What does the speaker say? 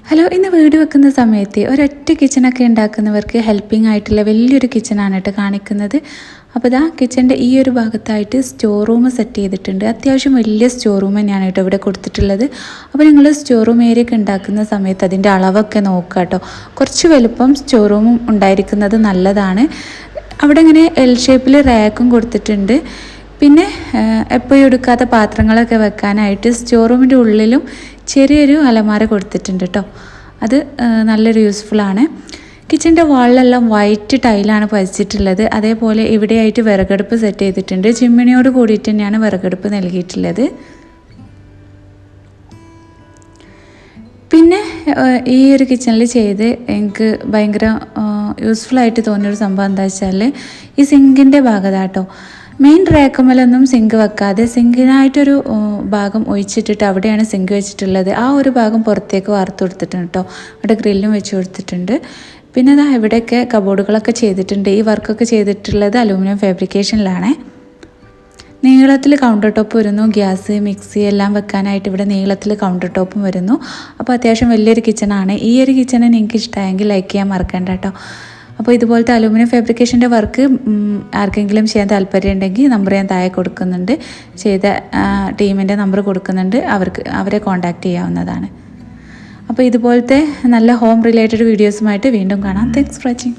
Hello, ഇന്ന് വീട് വെക്കുന്ന സമയത്ത് ഒരൊറ്റ കിച്ചണൊക്കെ ഉണ്ടാക്കുന്നവർക്ക് ഹെൽപ്പിംഗ് ആയിട്ടുള്ള വലിയൊരു കിച്ചണാണ് കേട്ടോ കാണിക്കുന്നത്. അപ്പോൾ ഇതാ കിച്ചൻ്റെ ഈ ഒരു ഭാഗത്തായിട്ട് സ്റ്റോർ റൂം സെറ്റ് ചെയ്തിട്ടുണ്ട്. അത്യാവശ്യം വലിയ സ്റ്റോർ റൂം തന്നെയാണ് കേട്ടോ ഇവിടെ കൊടുത്തിട്ടുള്ളത്. അപ്പോൾ നിങ്ങൾ സ്റ്റോർ റൂം ഏരിയ ഒക്കെ ഉണ്ടാക്കുന്ന സമയത്ത് അതിൻ്റെ അളവൊക്കെ നോക്കുക കേട്ടോ. കുറച്ച് വലുപ്പം സ്റ്റോർ റൂമും ഉണ്ടായിരിക്കുന്നത് നല്ലതാണ്. അവിടെ ഇങ്ങനെ എൽ ഷേപ്പിൽ റാക്കും കൊടുത്തിട്ടുണ്ട്. പിന്നെ എപ്പോഴും എടുക്കാത്ത പാത്രങ്ങളൊക്കെ വെക്കാനായിട്ട് സ്റ്റോർ റൂമിൻ്റെ ഉള്ളിലും ചെറിയൊരു അലമാര കൊടുത്തിട്ടുണ്ട് കേട്ടോ. അത് നല്ലൊരു യൂസ്ഫുള്ളാണ്. കിച്ചൻ്റെ വാളിലെല്ലാം വൈറ്റ് ടൈലാണ് പതിച്ചിട്ടുള്ളത്. അതേപോലെ ഇവിടെയായിട്ട് വിറകടുപ്പ് സെറ്റ് ചെയ്തിട്ടുണ്ട്. ചിമ്മിണിയോട് കൂടിയിട്ട് തന്നെയാണ് വിറകടുപ്പ് നൽകിയിട്ടുള്ളത്. പിന്നെ ഈ ഒരു കിച്ചണിൽ ചെയ്ത് എനിക്ക് ഭയങ്കര യൂസ്ഫുള്ളായിട്ട് തോന്നിയൊരു സംഭവം എന്താ വെച്ചാൽ ഈ സിങ്കിൻ്റെ ഭാഗത്താട്ടോ. മെയിൻ റാക്കുമേലൊന്നും സിങ്ക് വെക്കാതെ സിങ്കിനായിട്ടൊരു ഭാഗം ഒഴിച്ചിട്ടിട്ട് അവിടെയാണ് സിങ്ക് വെച്ചിട്ടുള്ളത്. ആ ഒരു ഭാഗം പുറത്തേക്ക് വാർത്ത് കൊടുത്തിട്ടുണ്ട് കേട്ടോ. അവിടെ ഗ്രില്ലും വെച്ച് കൊടുത്തിട്ടുണ്ട്. പിന്നെ അതാ ഇവിടെയൊക്കെ കബോർഡുകളൊക്കെ ചെയ്തിട്ടുണ്ട്. ഈ വർക്കൊക്കെ ചെയ്തിട്ടുള്ളത് അലൂമിനിയം ഫാബ്രിക്കേഷനിലാണ്. നീളത്തിൽ കൗണ്ടർ ടോപ്പ് വരുന്നു. ഗ്യാസ്, മിക്സി എല്ലാം വെക്കാനായിട്ട് ഇവിടെ നീളത്തിൽ കൗണ്ടർ ടോപ്പും വരുന്നു. അപ്പോൾ അത്യാവശ്യം വലിയൊരു കിച്ചണാണ്. ഈ ഒരു കിച്ചണ് നിങ്ങൾക്ക് ഇഷ്ടമായെങ്കിൽ ലൈക്ക് ചെയ്യാൻ മറക്കണ്ട കേട്ടോ. അപ്പോൾ ഇതുപോലത്തെ അലൂമിനിയം ഫാബ്രിക്കേഷൻ്റെ വർക്ക് ആർക്കെങ്കിലും ചെയ്യാൻ താല്പര്യം ഉണ്ടെങ്കിൽ നമ്പർ ഞാൻ താഴെ കൊടുക്കുന്നുണ്ട്. ചെയ്ത ടീമിൻ്റെ നമ്പർ കൊടുക്കുന്നുണ്ട്. അവരെ കോൺടാക്റ്റ് ചെയ്യാവുന്നതാണ്. അപ്പോൾ ഇതുപോലത്തെ നല്ല ഹോം റിലേറ്റഡ് വീഡിയോസുമായിട്ട് വീണ്ടും കാണാം. Thanks for watching.